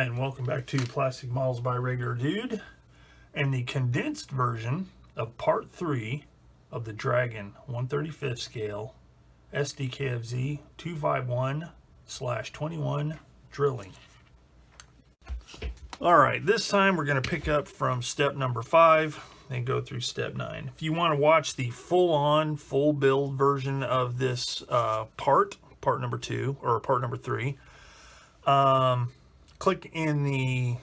Hi, and welcome back to Plastic Models by Regular Dude and the condensed version of part 3 of the Dragon 1/35 scale SdKfz 251/21 drilling. Alright, this time we're going to pick up from step number 5 and go through step 9. If you want to watch the full build version of this part number 2 or part number 3, click in the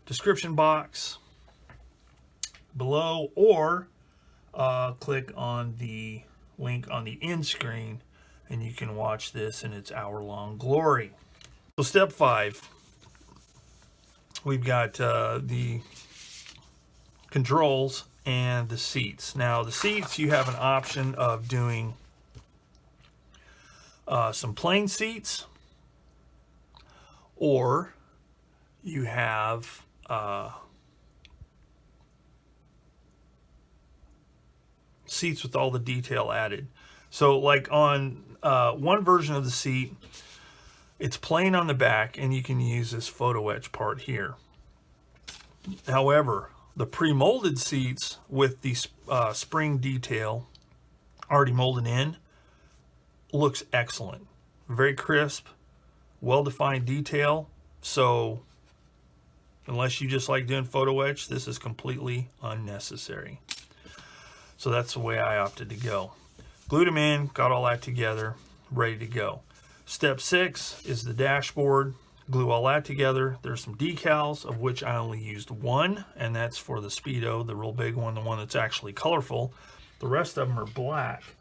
description box below, or click on the link on the end screen and you can watch this in its hour-long glory. So step 5, we've got the controls and the seats. Now the seats, you have an option of doing some plain seats, or you have seats with all the detail added. So like on one version of the seat, it's plain on the back and you can use this photo etch part here. However, the pre-molded seats with the spring detail already molded in looks excellent. Very crisp, well-defined detail. So unless you just like doing photo etch, this is completely unnecessary. So that's the way I opted to go. Glued them in, got all that together, ready to go. Step 6 is the dashboard. Glue all that together. There's some decals, of which I only used one, and that's for the Speedo, the real big one, the one that's actually colorful. The rest of them are black.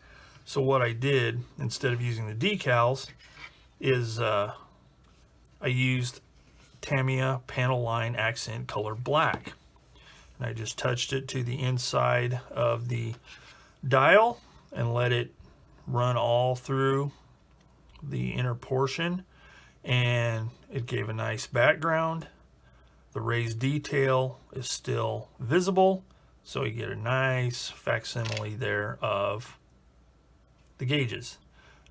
So what I did, instead of using the decals, is I used Tamiya panel line accent color black. And I just touched it to the inside of the dial and let it run all through the inner portion, and it gave a nice background. The raised detail is still visible, so you get a nice facsimile there of the gauges.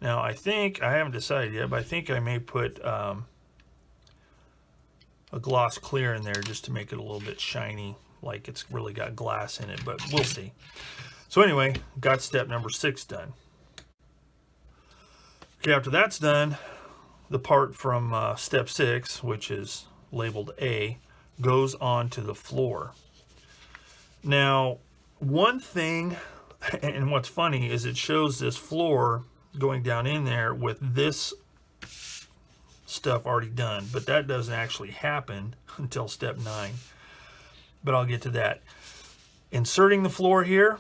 Now I think, I haven't decided yet, but I think I may put a gloss clear in there just to make it a little bit shiny, like it's really got glass in it, but we'll see. So anyway, got step number 6 done. Okay, after that's done, the part from step 6, which is labeled A, goes onto the floor. Now, one thing, and what's funny, is it shows this floor going down in there with this stuff already done, but that doesn't actually happen until step 9. But I'll get to that. Inserting the floor here,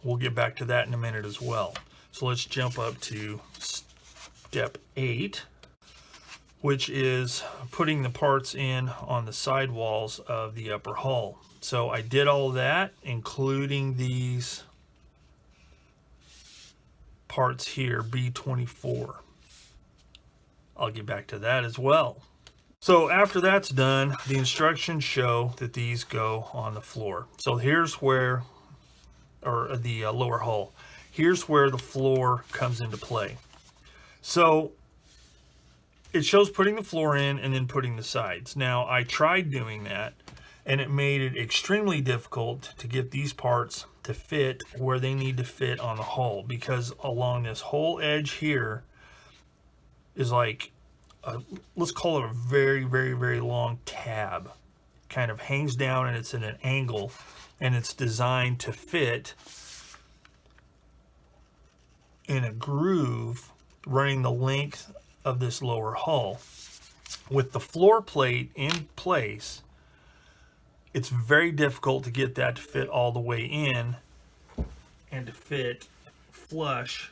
we'll get back to that in a minute as well. So let's jump up to step 8, which is putting the parts in on the side walls of the upper hull. So I did all of that, including these parts here, B24. I'll get back to that as well. So after that's done, the instructions show that these go on the floor. So here's where, or the lower hull, here's where the floor comes into play. So it shows putting the floor in and then putting the sides. Now I tried doing that, and it made it extremely difficult to get these parts to fit where they need to fit on the hull, because along this whole edge here is like let's call it a very, very, very long tab. Kind of hangs down and it's at an angle, and it's designed to fit in a groove running the length of this lower hull. With the floor plate in place, it's very difficult to get that to fit all the way in and to fit flush,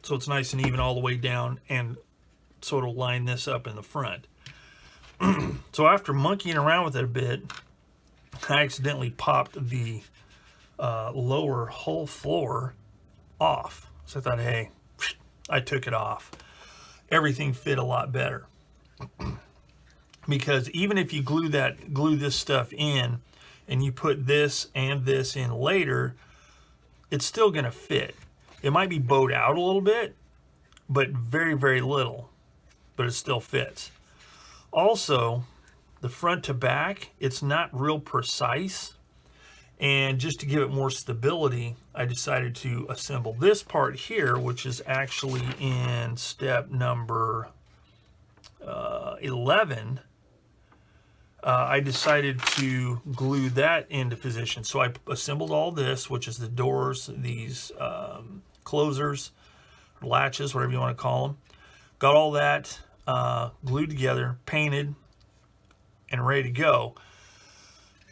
so it's nice and even all the way down, and so it'll line this up in the front. So after monkeying around with it a bit, I accidentally popped the lower hull floor off. So I thought, hey, I took it off. Everything fit a lot better. Because even if you glue this stuff in and you put this and this in later, it's still going to fit. It might be bowed out a little bit, but very, very little, but it still fits. Also, the front to back, it's not real precise. And just to give it more stability, I decided to assemble this part here, which is actually in step number 11. I decided to glue that into position. So I assembled all this, which is the doors, these closers, latches, whatever you want to call them. Got all that glued together, painted, and ready to go.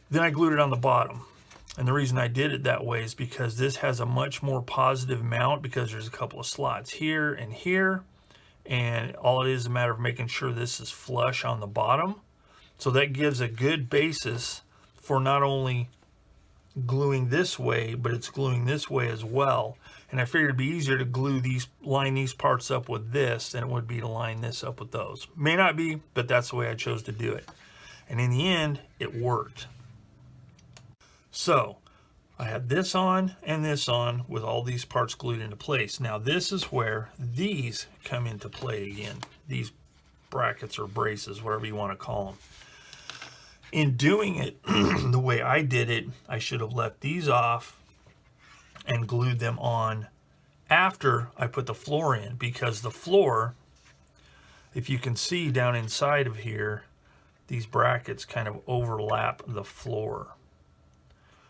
Then I glued it on the bottom. And the reason I did it that way is because this has a much more positive mount, because there's a couple of slots here and here. And all it is a matter of making sure this is flush on the bottom. So that gives a good basis for not only gluing this way, but it's gluing this way as well. And I figured it'd be easier to line these parts up with this than it would be to line this up with those. May not be, but that's the way I chose to do it. And in the end, it worked. So I had this on and this on with all these parts glued into place. Now this is where these come into play again. These brackets or braces, whatever you want to call them. In doing it the way I did it, I should have left these off and glued them on after I put the floor in, because the floor, if you can see down inside of here, these brackets kind of overlap the floor.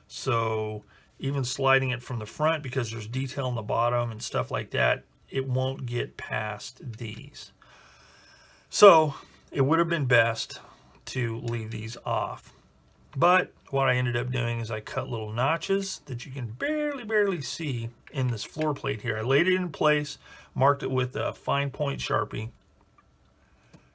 So even sliding it from the front, because there's detail on the bottom and stuff like that, it won't get past these. So it would have been best to leave these off. But what I ended up doing is I cut little notches that you can barely see in this floor plate here. I laid it in place, marked it with a fine point Sharpie,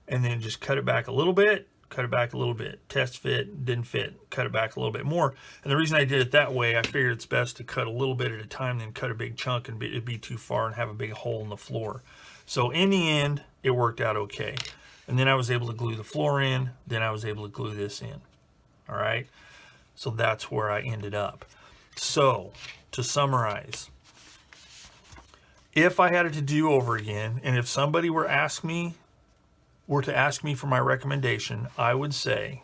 and then just cut it back a little bit, cut it back a little bit. Test fit, didn't fit, cut it back a little bit more. And the reason I did it that way, I figured it's best to cut a little bit at a time than cut a big chunk and it'd be too far and have a big hole in the floor. So in the end, it worked out okay. And then I was able to glue the floor in, then I was able to glue this in. All right, so that's where I ended up. So to summarize, if I had it to do over again, and if somebody were to ask me for my recommendation, I would say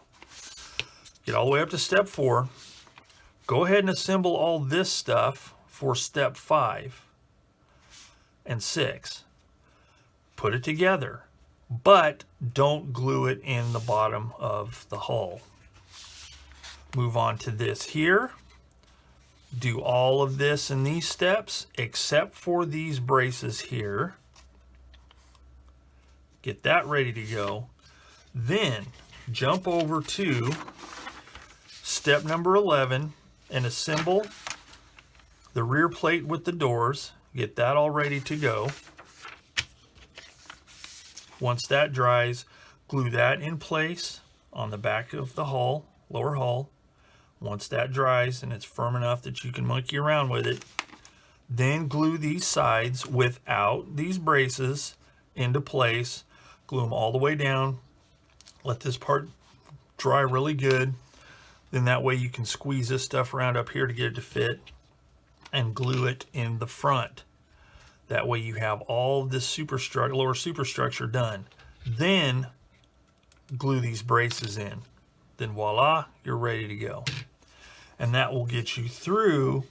get all the way up to step 4, go ahead and assemble all this stuff for step 5 and 6, put it together, but don't glue it in the bottom of the hull. Move on to this here, do all of this in these steps except for these braces here. Get that ready to go. Then jump over to step number 11 and assemble the rear plate with the doors. Get that all ready to go. Once that dries, glue that in place on the back of the hull, lower hull. Once that dries and it's firm enough that you can monkey around with it, then glue these sides without these braces into place. Glue them all the way down. Let this part dry really good. Then that way you can squeeze this stuff around up here to get it to fit and glue it in the front. That way you have all this lower superstructure done. Then glue these braces in. Then voila, you're ready to go. And that will get you through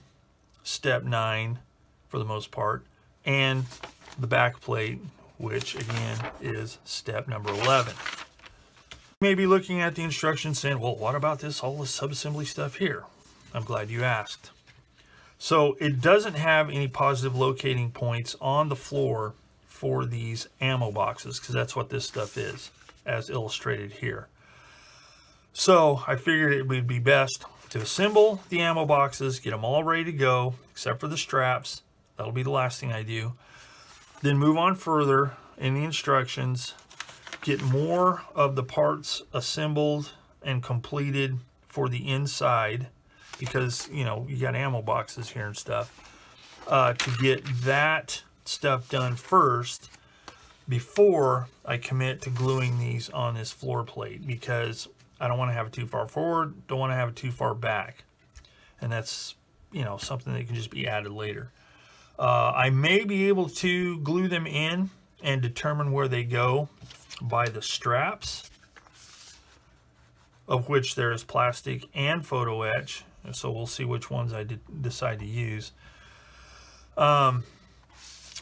step 9 for the most part, and the back plate, which again is step number 11. You may be looking at the instructions saying, well, what about all this subassembly stuff here? I'm glad you asked. So it doesn't have any positive locating points on the floor for these ammo boxes, because that's what this stuff is, as illustrated here. So I figured it would be best to assemble the ammo boxes, get them all ready to go, except for the straps. That'll be the last thing I do. Then move on further in the instructions, get more of the parts assembled and completed for the inside, because, you know, you got ammo boxes here and stuff, to get that stuff done first before I commit to gluing these on this floor plate, because I don't want to have it too far forward, don't want to have it too far back. And that's, you know, something that can just be added later. I may be able to glue them in and determine where they go by the straps, of which there is plastic and photo etch. So we'll see which ones I decide to use.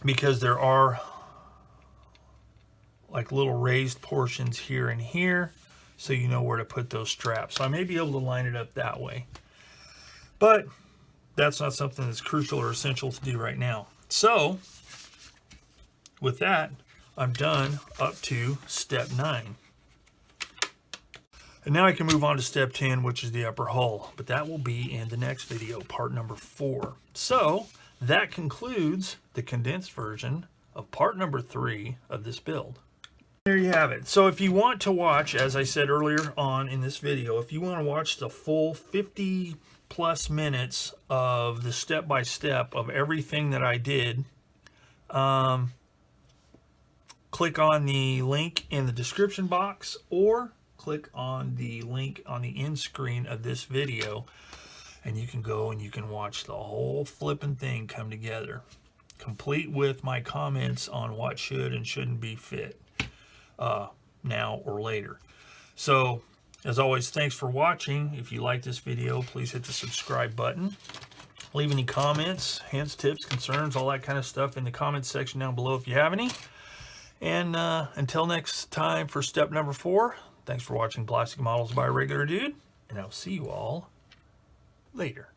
Because there are like little raised portions here and here, so you know where to put those straps. So I may be able to line it up that way. But that's not something that's crucial or essential to do right now. So with that, I'm done up to step 9. And now I can move on to step 10, which is the upper hull. But that will be in the next video, part number 4. So that concludes the condensed version of part number 3 of this build. There you have it. So if you want to watch, as I said earlier on in this video, if you want to watch the full 50 plus minutes of the step-by-step of everything that I did, click on the link in the description box or click on the link on the end screen of this video, and you can go and you can watch the whole flipping thing come together, complete with my comments on what should and shouldn't be fit now or later. So as always, thanks for watching. If you like this video, please hit the subscribe button. Leave any comments, hints, tips, concerns, all that kind of stuff in the comments section down below if you have any. And until next time for step number 4, thanks for watching Plastic Models by a Regular Dude, and I'll see you all later.